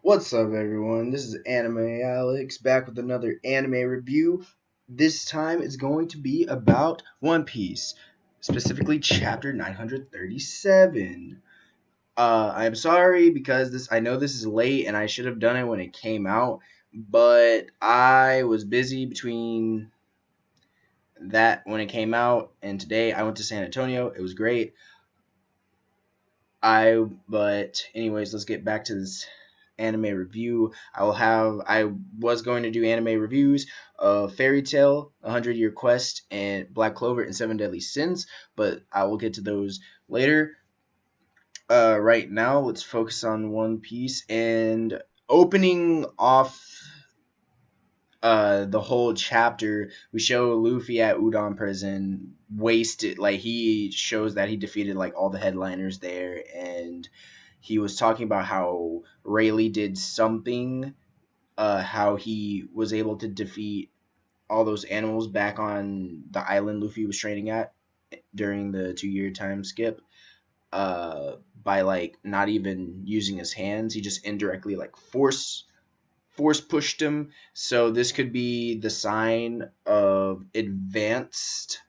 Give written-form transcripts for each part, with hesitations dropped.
What's up, everyone? This is Anime Alex back with another anime review. This time it's going to be about One Piece, specifically chapter 937. I'm sorry because I know this is late and I should have done it when it came out, but I was busy between that when it came out and today I went to San Antonio. It was great. But anyways, let's get back to this anime review. I was going to do anime reviews of Fairy Tail, 100 Year Quest, and Black Clover and Seven Deadly Sins, but I will get to those later. Right now, let's focus on One Piece and opening off the whole chapter. We show Luffy at Udon Prison, wasted. Like he shows that he defeated like all the headliners there, and he was talking about how Rayleigh did something, how he was able to defeat all those animals back on the island Luffy was training at during the 2 year time skip. By like not even using his hands, he just indirectly like force pushed him. So this could be the sign of advanced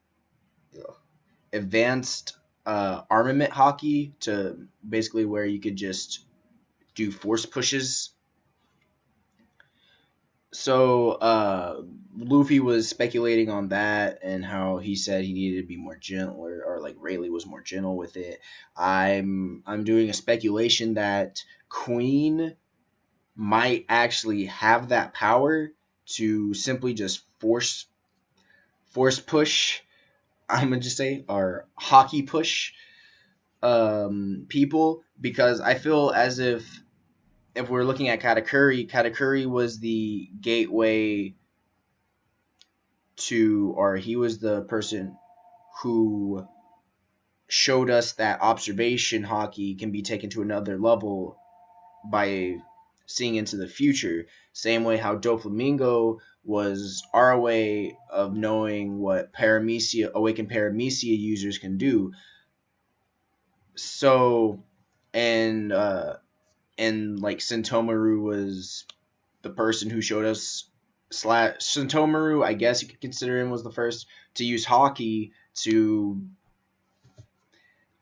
armament Haki, to basically where you could just do force pushes. So Luffy was speculating on that and how he said he needed to be more gentle, or like Rayleigh was more gentle with it. I'm doing a speculation that Queen might actually have that power to simply just force push. I'm gonna just say, or hockey push people, because I feel as if we're looking at Katakuri was the gateway to, or he was the person who showed us that observation hockey can be taken to another level by seeing into the future. Same way how Doflamingo was our way of knowing what awakened paramecia users can do. So, and like Sentomaru was the person who showed us. Sentomaru, I guess you could consider him, was the first to use Haki to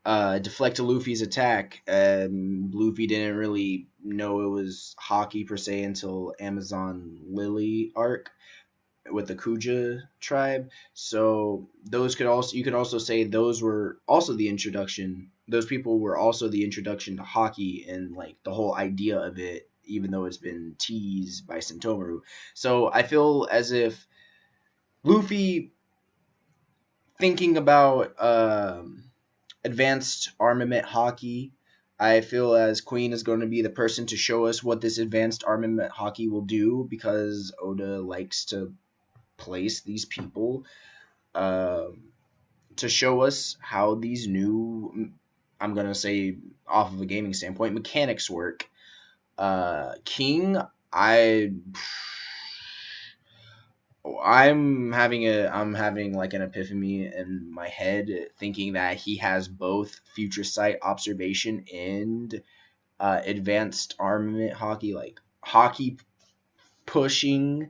deflect Luffy's attack. Luffy didn't really know it was Haki per se until Amazon Lily arc with the Kuja tribe. So those could also, you could also say those were also the introduction. Those people were also the introduction to Haki and like the whole idea of it, even though it's been teased by Sentomaru. So I feel as if Luffy thinking about advanced armament Haki, I feel as Queen is going to be the person to show us what this advanced armament Haki will do, because Oda likes to place these people to show us how these new, I'm going to say off of a gaming standpoint, mechanics work. King, I I'm having like an epiphany in my head, thinking that he has both future sight observation and advanced armament Haki, like Haki pushing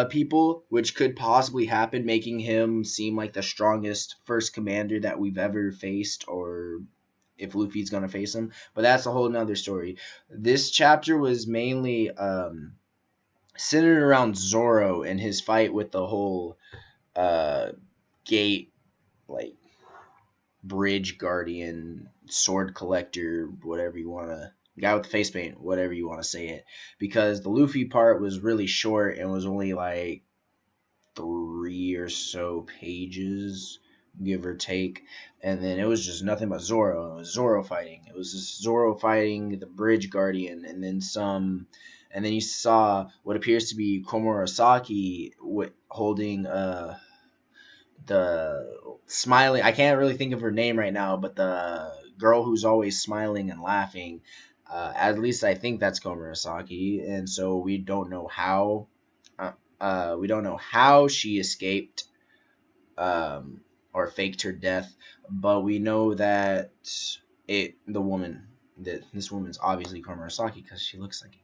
people, which could possibly happen, making him seem like the strongest first commander that we've ever faced, or if Luffy's gonna face him. But that's a whole nother story. This chapter was mainly centered around Zoro and his fight with the whole uh, gate, like bridge guardian, sword collector, whatever you want to, guy with the face paint, whatever you want to say it. Because the Luffy part was really short and was only like 3 or so pages, give or take. And then it was just nothing but Zoro. It was Zoro fighting. It was just Zoro fighting the bridge guardian, and then some. And then you saw what appears to be Komurasaki holding the smiling. I can't really think of her name right now, but the girl who's always smiling and laughing. At least I think that's Komurasaki, and so we don't know how she escaped, or faked her death, but we know that the woman, that this woman's obviously Komurasaki because she looks like it.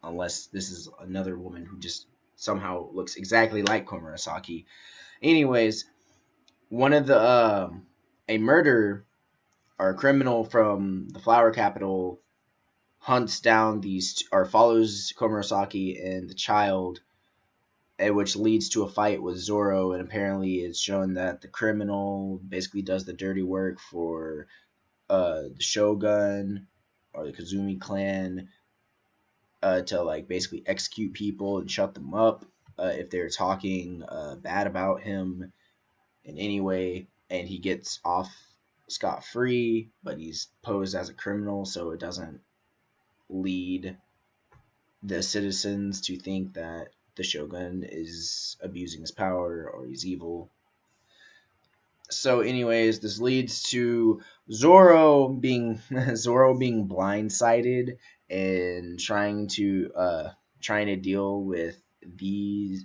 Unless this is another woman who just somehow looks exactly like Komurasaki. Anyways, one of the a murderer or a criminal from the flower capital hunts down these or follows Komurasaki and the child, which leads to a fight with Zoro. And apparently, it's shown that the criminal basically does the dirty work for the Shogun or the Kazumi clan to like basically execute people and shut them up if they're talking bad about him in any way, and he gets off scot free, but he's posed as a criminal, so it doesn't lead the citizens to think that the shogun is abusing his power or he's evil. So, anyways, this leads to Zoro being Zoro being blindsided and trying to deal with these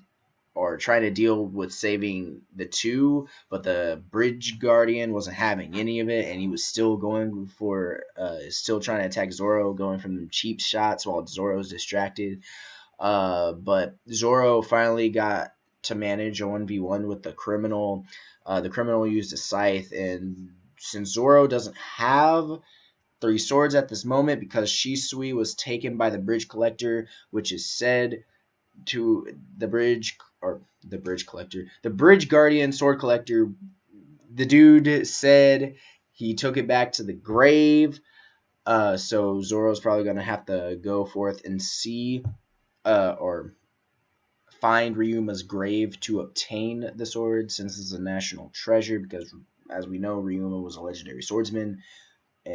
or trying to deal with saving the two, but the bridge guardian wasn't having any of it, and he was still going for still trying to attack Zoro, going from them cheap shots while Zoro's distracted. But Zoro finally got to manage a 1v1 with the criminal. The criminal used a scythe, and since Zoro doesn't have three swords at this moment because Shisui was taken by the bridge collector, which is said to the bridge guardian, sword collector. The dude said he took it back to the grave. So Zoro's probably gonna have to go forth and see or find Ryuma's grave to obtain the sword, since it's a national treasure. Because as we know, Ryuma was a legendary swordsman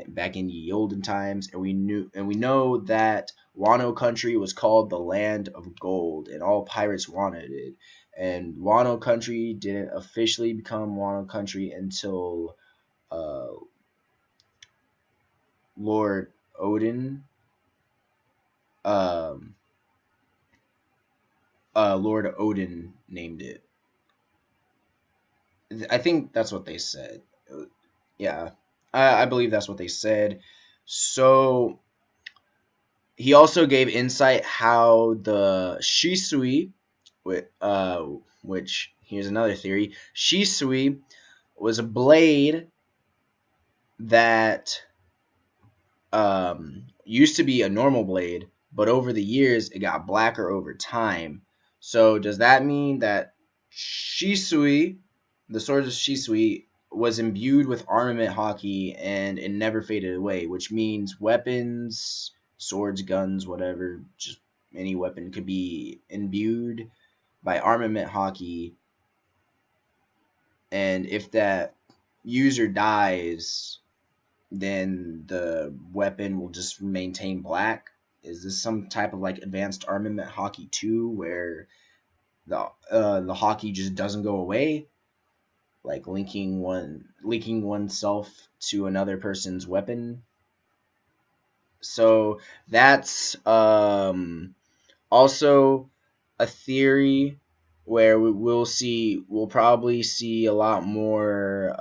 back in the olden times, and we know that Wano country was called the land of gold, and all pirates wanted it. And Wano country didn't officially become Wano country until uh, Lord Odin, um, Lord Odin named it. I think that's what they said. Yeah, I believe that's what they said. So he also gave insight how the Shisui, which here's another theory, Shisui was a blade that used to be a normal blade, but over the years it got blacker over time. So does that mean that Shisui, the sword of Shisui, was imbued with armament Haki and it never faded away, which means weapons, swords, guns, whatever, just any weapon could be imbued by armament Haki, and if that user dies, then the weapon will just maintain black. Is this some type of like advanced armament Haki 2 where the Haki just doesn't go away, like linking oneself to another person's weapon? So that's also a theory where we'll probably see a lot more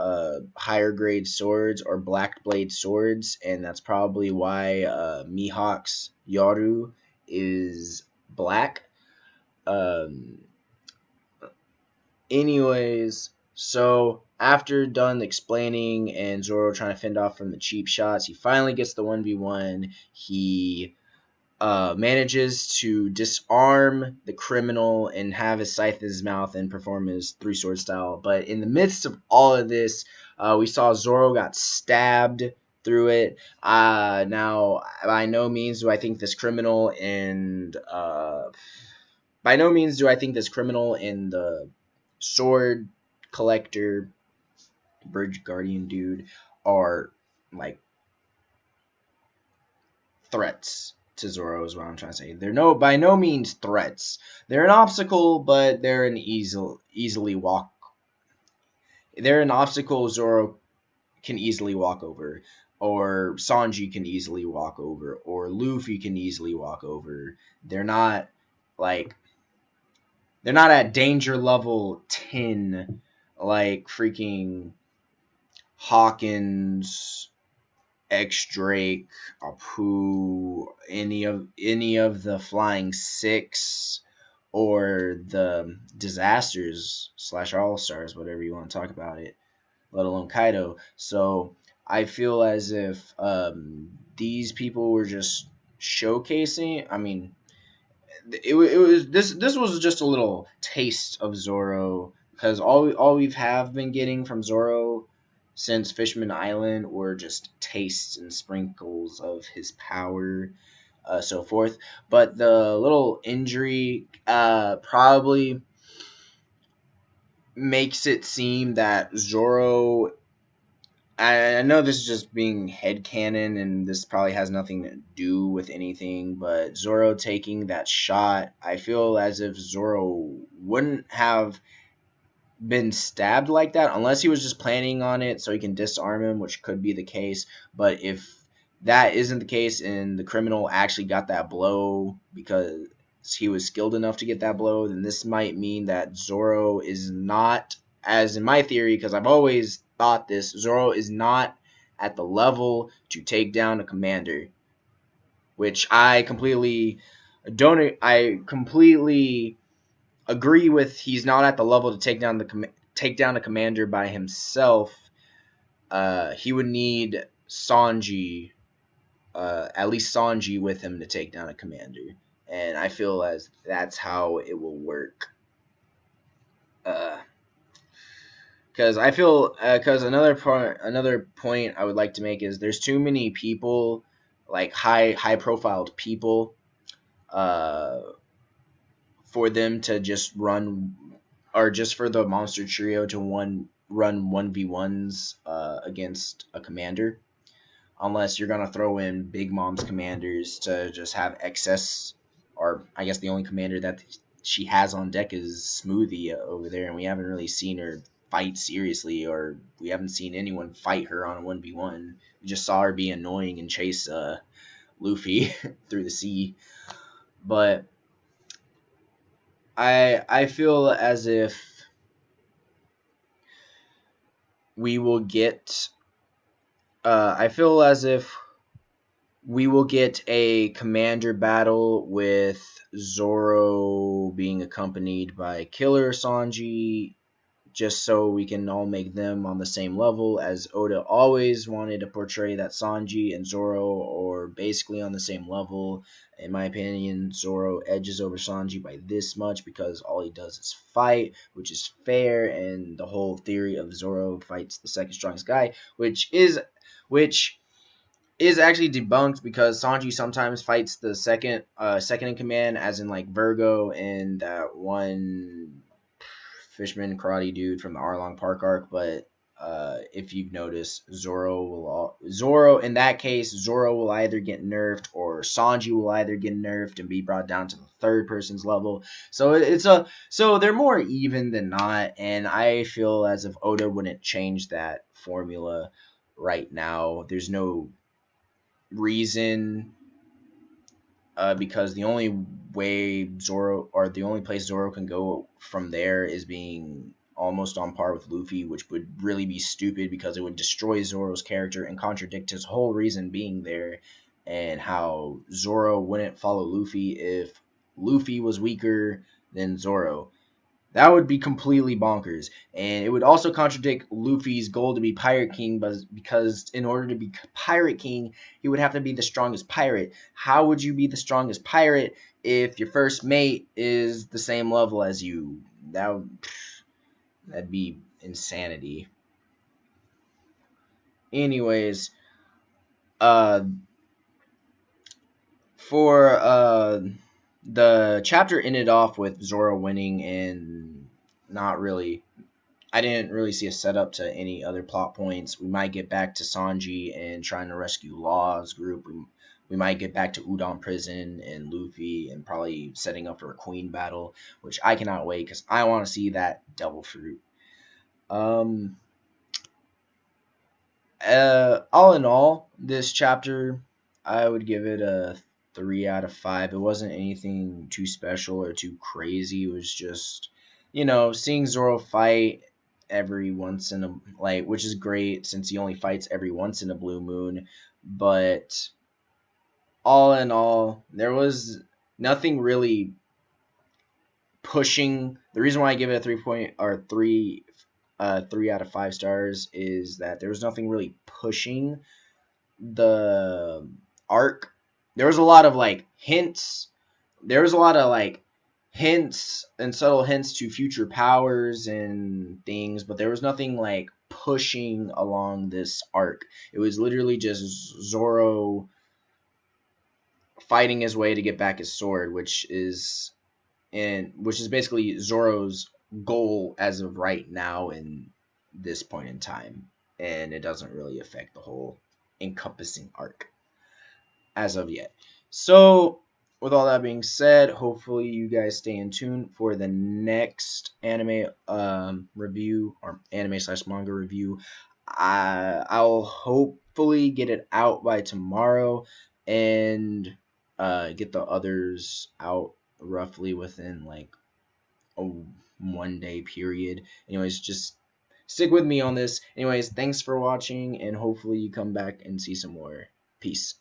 higher grade swords or black blade swords, and that's probably why Mihawk's Yaru is black. Um, anyways, so after done explaining and Zoro trying to fend off from the cheap shots, he finally gets the 1v1. He manages to disarm the criminal and have his scythe in his mouth and perform his three sword style. But in the midst of all of this, we saw Zoro got stabbed through it. Now, by no means do I think this criminal and the sword collector bridge guardian dude are like threats to Zoro is what I'm trying to say. They're by no means threats. They're an obstacle, but easily walk. They're an obstacle Zoro can easily walk over, or Sanji can easily walk over, or Luffy can easily walk over. They're not like they're not at danger level 10 like freaking Hawkins X Drake, Apu, any of the Flying Six, or the Disasters slash All Stars, whatever you want to talk about it, let alone Kaido. So I feel as if these people were just showcasing. I mean, it was this was just a little taste of Zoro, because all we've have been getting from Zoro since Fishman Island were just tastes and sprinkles of his power, so forth. But the little injury probably makes it seem that Zoro, I know this is just being headcanon and this probably has nothing to do with anything, but Zoro taking that shot, I feel as if Zoro wouldn't have been stabbed like that unless he was just planning on it so he can disarm him, which could be the case. But if that isn't the case and the criminal actually got that blow because he was skilled enough to get that blow, then this might mean that Zoro is not, as in my theory, because I've always thought this, Zoro is not at the level to take down a commander, which I completely agree with. He's not at the level to take down a commander by himself. He would need Sanji, at least Sanji with him to take down a commander, and I feel as that's how it will work. Because I feel because another point I would like to make is there's too many people, like high profiled people, uh, for them to just run, or just for the monster trio to run 1v1s against a commander, unless you're gonna throw in Big Mom's commanders to just have excess, or I guess the only commander that she has on deck is Smoothie over there, and we haven't really seen her fight seriously, or we haven't seen anyone fight her on a 1v1. We just saw her be annoying and chase Luffy through the sea. But I feel as if we will get I feel as if we will get a commander battle with Zoro being accompanied by Killer Sanji, just so we can all make them on the same level, as Oda always wanted to portray that Sanji and Zoro are basically on the same level. In my opinion, Zoro edges over Sanji by this much because all he does is fight, which is fair, and the whole theory of Zoro fights the second strongest guy, which is actually debunked, because Sanji sometimes fights the second in command, as in like Virgo and that one Fishman karate dude from the Arlong Park arc. But if you've noticed, Zoro in that case, Zoro will either get nerfed or Sanji will either get nerfed and be brought down to the third person's level. So so they're more even than not, and I feel as if Oda wouldn't change that formula right now. There's no reason, because the only way Zoro, or the only place Zoro can go from there, is being almost on par with Luffy, which would really be stupid because it would destroy Zoro's character and contradict his whole reason being there, and how Zoro wouldn't follow Luffy if Luffy was weaker than Zoro. That would be completely bonkers. And it would also contradict Luffy's goal to be Pirate King, because in order to be Pirate King, he would have to be the strongest pirate. How would you be the strongest pirate if your first mate is the same level as you? That'd be insanity. Anyways, uh, for the chapter ended off with Zoro winning, and not really I didn't really see a setup to any other plot points. We might get back to Sanji and trying to rescue Law's group. We might get back to Udon Prison and Luffy, and probably setting up for a Queen battle, which I cannot wait because I want to see that devil fruit. Um, all in all, this chapter, I would give it a 3 out of 5. It wasn't anything too special or too crazy. It was just, seeing Zoro fight every once in a, like, which is great since he only fights every once in a blue moon. But all in all, there was nothing really pushing. The reason why I give it a 3 out of 5 stars is that there was nothing really pushing the arc. There was a lot of like hints. There was a lot of like hints and subtle hints to future powers and things, but there was nothing like pushing along this arc. It was literally just Zoro fighting his way to get back his sword, which is basically Zoro's goal as of right now in this point in time, and it doesn't really affect the whole encompassing arc as of yet. So, with all that being said, hopefully you guys stay in tune for the next anime review or anime/manga review. I'll hopefully get it out by tomorrow and get the others out roughly within like a 1 day period. Anyways, just stick with me on this. Anyways, thanks for watching, and hopefully you come back and see some more. Peace.